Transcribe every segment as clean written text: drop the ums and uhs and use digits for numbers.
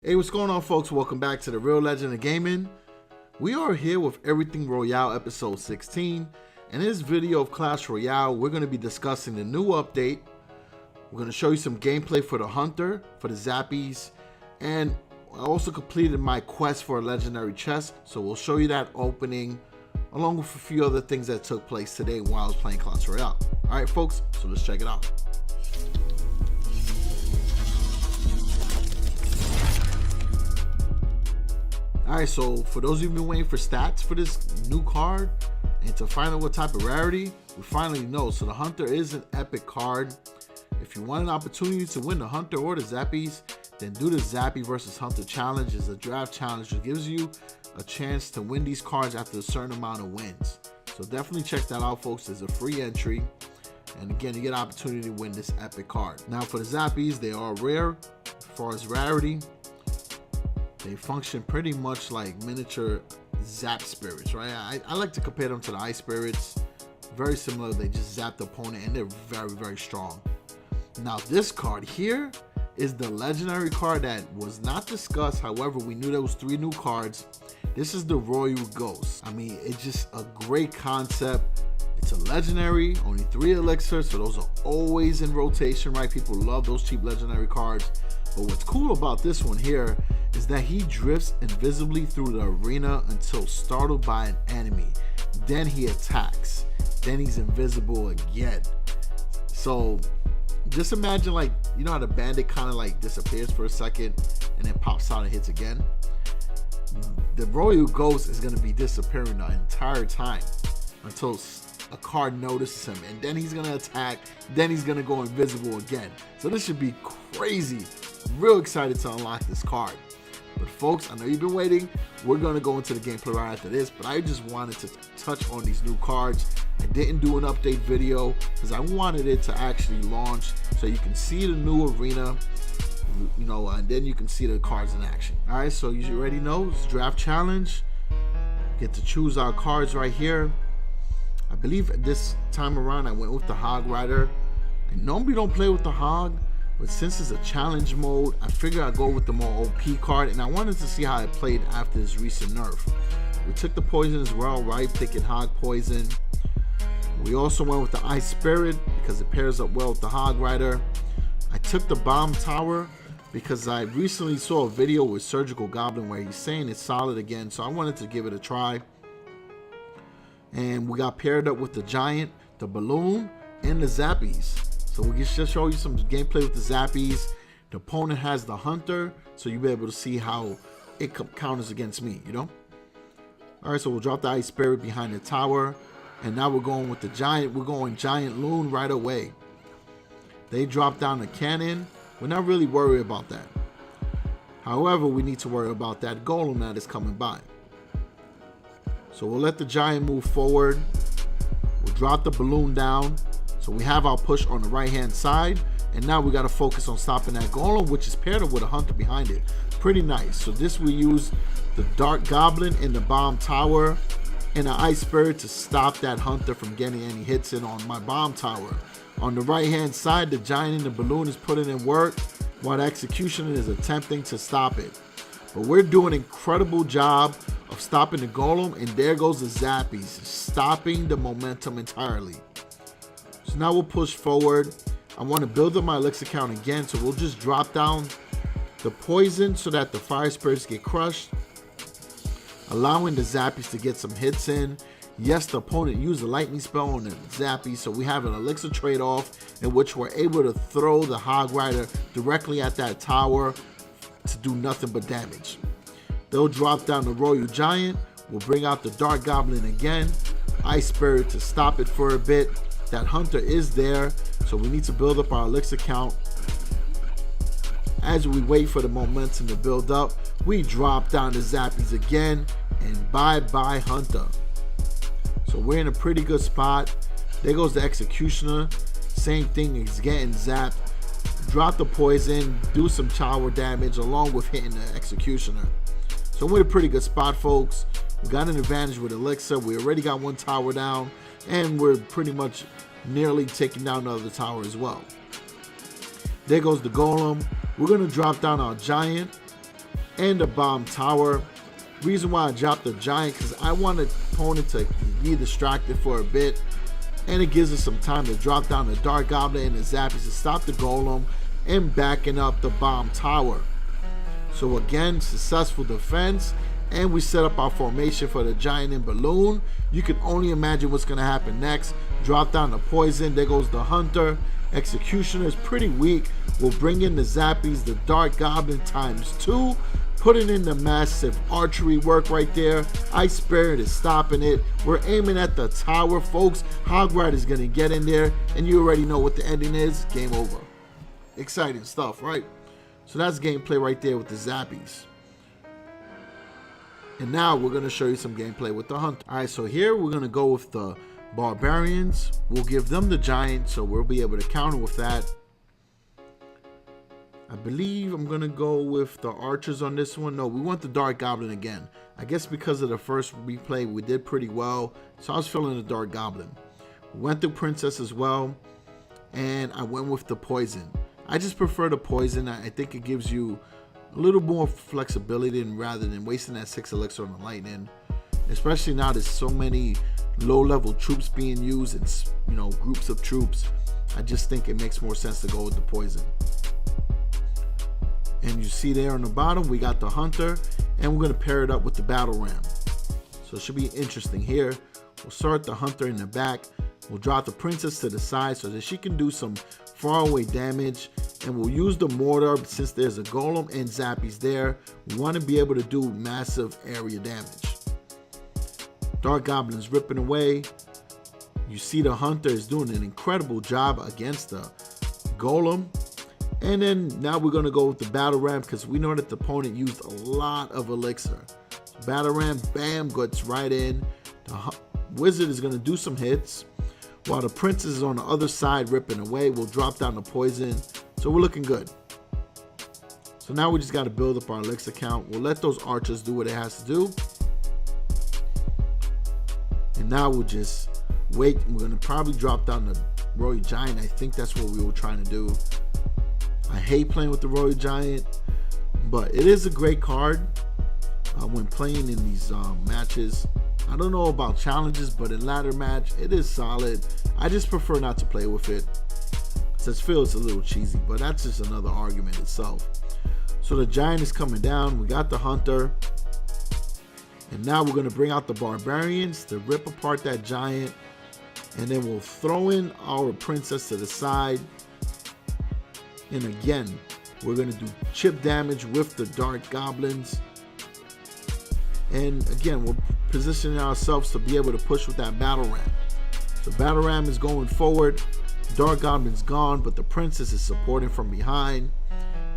Hey, what's going on, folks? Welcome back to the Real Legend of Gaming. We are here with Everything Royale episode 16. In this video of Clash Royale, we're going to be discussing the new update. We're going to show you some gameplay for the Hunter, for the Zappies, and I also completed my quest for a legendary chest, so we'll show you that opening along with a few other things that took place today while I was playing Clash Royale. Alright folks, so let's check it out. Alright, so for those of you who've been waiting for stats for this new card and to find out what type of rarity, we finally know. So the Hunter is an epic card. If you want an opportunity to win the Hunter or the Zappies, then do the Zappy versus Hunter challenge. It's a draft challenge that gives you a chance to win these cards after a certain amount of wins. So definitely check that out, folks. There's a free entry. And again, you get an opportunity to win this epic card. Now for the Zappies, they are rare as far as rarity. They function pretty much like miniature zap spirits, right? I like to compare them to the ice spirits. Very similar. They just zap the opponent and they're very, very strong. Now this card here is the legendary card that was not discussed. However, we knew there was 3 new cards. This is the Royal Ghost. I mean, it's just a great concept. It's a legendary, only 3 elixirs, so those are always in rotation, right? People love those cheap legendary cards. But what's cool about this one here is that he drifts invisibly through the arena until startled by an enemy. Then he attacks. Then he's invisible again. So just imagine, like, you know how the bandit kind of like disappears for a second and then pops out and hits again? The Royal Ghost is going to be disappearing the entire time until a card notices him, and then he's going to attack, then he's going to go invisible again. So this should be crazy. Real excited to unlock this card. But folks, I know you've been waiting. We're going to go into the gameplay right after this, but I just wanted to touch on these new cards. I didn't do an update video because I wanted it to actually launch so you can see the new arena, you know, and then you can see the cards in action. All right, so you already know it's draft challenge. Get to choose our cards right here. I believe this time around I went with the Hog Rider. I normally don't play with the Hog, but since it's a challenge mode, I figured I'd go with the more OP card, and I wanted to see how it played after this recent nerf. We took the poison as well, right? Picking Hog Poison. We also went with the Ice Spirit because it pairs up well with the Hog Rider. I took the Bomb Tower because I recently saw a video with Surgical Goblin where he's saying it's solid again, so I wanted to give it a try. And we got paired up with the Giant, the Balloon, and the Zappies. So we can just show you some gameplay with the Zappies. The opponent has the Hunter, so you'll be able to see how it counters against me, you know? Alright, so we'll drop the Ice Spirit behind the tower. And now we're going with the Giant. We're going Giant Loon right away. They drop down the cannon. We're not really worried about that. However, we need to worry about that Golem that is coming by. So we'll let the Giant move forward. We'll drop the Balloon down. So we have our push on the right hand side, and now we got to focus on stopping that Golem, which is paired up with a Hunter behind it. Pretty nice. So this we use the Dark Goblin in the Bomb Tower and the Ice Spirit to stop that Hunter from getting any hits in on my Bomb Tower. On the right hand side, the Giant and the Balloon is putting in work while the Executioner is attempting to stop it. But we're doing an incredible job of stopping the Golem, and there goes the Zappies, stopping the momentum entirely. So now we'll push forward. I want to build up my elixir count again, so we'll just drop down the poison so that the fire spirits get crushed, allowing the Zappies to get some hits in. Yes, the opponent used a lightning spell on the Zappies, so we have an elixir trade-off in which we're able to throw the Hog Rider directly at that tower to do nothing but damage. They'll drop down the Royal Giant. We'll bring out the Dark Goblin again. Ice Spirit to stop it for a bit. That Hunter is there, so we need to build up our elixir count. As we wait for the momentum to build up, we drop down the Zappies again, and bye-bye Hunter. So we're in a pretty good spot. There goes the Executioner. Same thing, is getting zapped. Drop the poison, do some tower damage along with hitting the Executioner. So we're in a pretty good spot, folks. We got an advantage with elixir. We already got 1 tower down, and we're pretty much nearly taking down the other tower as well. There goes the Golem. We're going to drop down our Giant. and the bomb tower. Reason why I dropped the giant, because I want the opponent to be distracted for a bit, and it gives us some time to drop down the Dark Goblin and the Zappies to stop the Golem and backing up the bomb tower. So again, successful defense, and we set up our formation for the giant and balloon. You can only imagine what's going to happen next. Drop down the poison, there goes the hunter. Executioner is pretty weak. We'll bring in the Zappies, the Dark Goblin ×2, putting in the massive archery work right there. Ice Spirit is stopping it. We're aiming at the tower, folks. Hograt is going to get in there, and you already know what the ending is. Game over. Exciting stuff, right? So that's gameplay right there with the Zappies. And now we're going to show you some gameplay with the Hunter. All right, so here we're going to go with the Barbarians. We'll give them the Giant, so we'll be able to counter with that. I believe I'm going to go with the Archers on this one. No, we want the Dark Goblin again. I guess because of the first replay, we did pretty well. So I was feeling the Dark Goblin. We went through Princess as well. And I went with the Poison. I just prefer the Poison. I think it gives you a little more flexibility rather than wasting that 6 elixir on the Lightning. Especially now there's so many low-level troops being used and, you know, groups of troops. I just think it makes more sense to go with the Poison. And you see there on the bottom, we got the Hunter, and we're going to pair it up with the Battle Ram. So it should be interesting here. We'll start the Hunter in the back. We'll drop the Princess to the side so that she can do some faraway damage. And we'll use the Mortar since there's a Golem and Zappies there. We want to be able to do massive area damage. Dark Goblin's ripping away. You see the Hunter is doing an incredible job against the Golem. And then now we're going to go with the Battle Ram because we know that the opponent used a lot of elixir. So Battle Ram, bam, gets right in. The Wizard is going to do some hits. While the Princess is on the other side ripping away, we'll drop down the Poison. So we're looking good. So now we just got to build up our elixir count. We'll let those Archers do what it has to do. And now we'll just wait. We're going to probably drop down the Royal Giant. I think that's what we were trying to do. I hate playing with the Royal Giant, but it is a great card when playing in these matches. I don't know about challenges, but in ladder match, it is solid. I just prefer not to play with it. It feels a little cheesy, but that's just another argument itself. So the Giant is coming down. We got the Hunter. And now we're going to bring out the Barbarians to rip apart that Giant. And then we'll throw in our Princess to the side. And again, we're going to do chip damage with the Dark Goblins. And again, we're positioning ourselves to be able to push with that Battle Ram. The Battle Ram is going forward. Dark Goblin's gone, but the Princess is supporting from behind.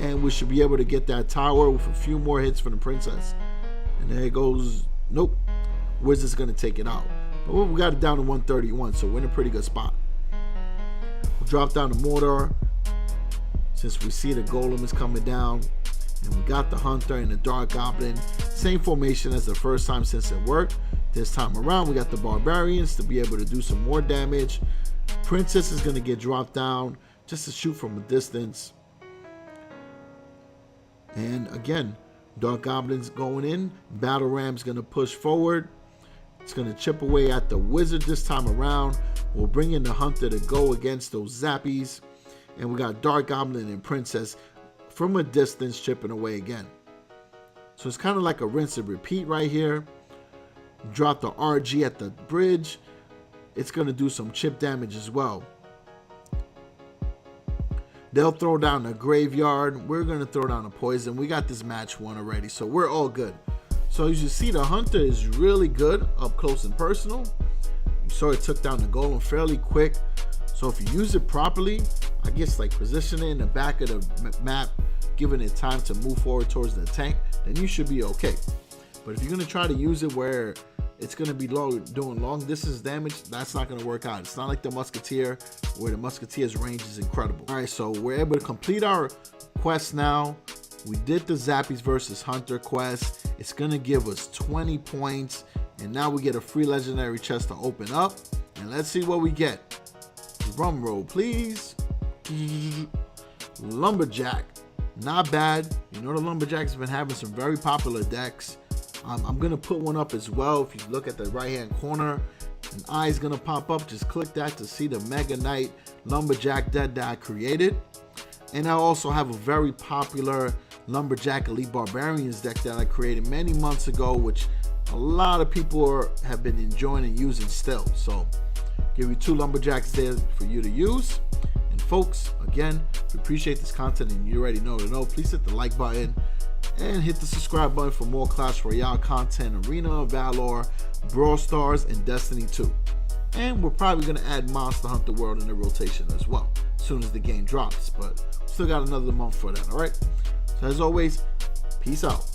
And we should be able to get that tower with a few more hits for the Princess. And there it goes. Nope. Wizard's going to take it out. But we got it down to 131, so we're in a pretty good spot. We'll drop down the Mortar. Since we see the Golem is coming down. And we got the Hunter and the Dark Goblin. Same formation as the first time since it worked. This time around, we got the Barbarians to be able to do some more damage. Princess is going to get dropped down just to shoot from a distance. And again, Dark Goblin's going in. Battle Ram's going to push forward. It's going to chip away at the Wizard this time around. We'll bring in the Hunter to go against those Zappies. And we got Dark Goblin and Princess from a distance chipping away again. So it's kind of like a rinse and repeat right here. Drop the RG at the bridge. It's going to do some chip damage as well. They'll throw down the Graveyard. We're going to throw down a Poison. We got this match won already, so we're all good. So as you see, the Hunter is really good up close and personal. You saw it took down the Golem fairly quick. So if you use it properly, I guess like positioning in the back of the map, giving it time to move forward towards the tank, then you should be okay. But if you're going to try to use it where it's going to be doing long distance damage, that's not going to work out. It's not like the Musketeer, where the Musketeer's range is incredible. All right, so we're able to complete our quest now. We did the Zappies versus Hunter quest. It's going to give us 20 points. And now we get a free legendary chest to open up. And let's see what we get. Drum roll, please. Lumberjack. not bad. You know, the Lumberjacks have been having some very popular decks. I'm gonna put one up as well. If you look at the right hand corner, an eye is gonna pop up. Just click that to see the Mega Knight Lumberjack deck that I created. And I also have a very popular Lumberjack Elite Barbarians deck that I created many months ago, which a lot of people have been enjoying and using still. So give you 2 Lumberjacks there for you to use. And folks, again, if you appreciate this content and you already know to know, please hit the like button and hit the subscribe button for more Clash Royale content, Arena, Valor, Brawl Stars, and Destiny 2. And we're probably going to add Monster Hunter World in the rotation as well, as soon as the game drops. But still got another month for that, alright? So as always, peace out.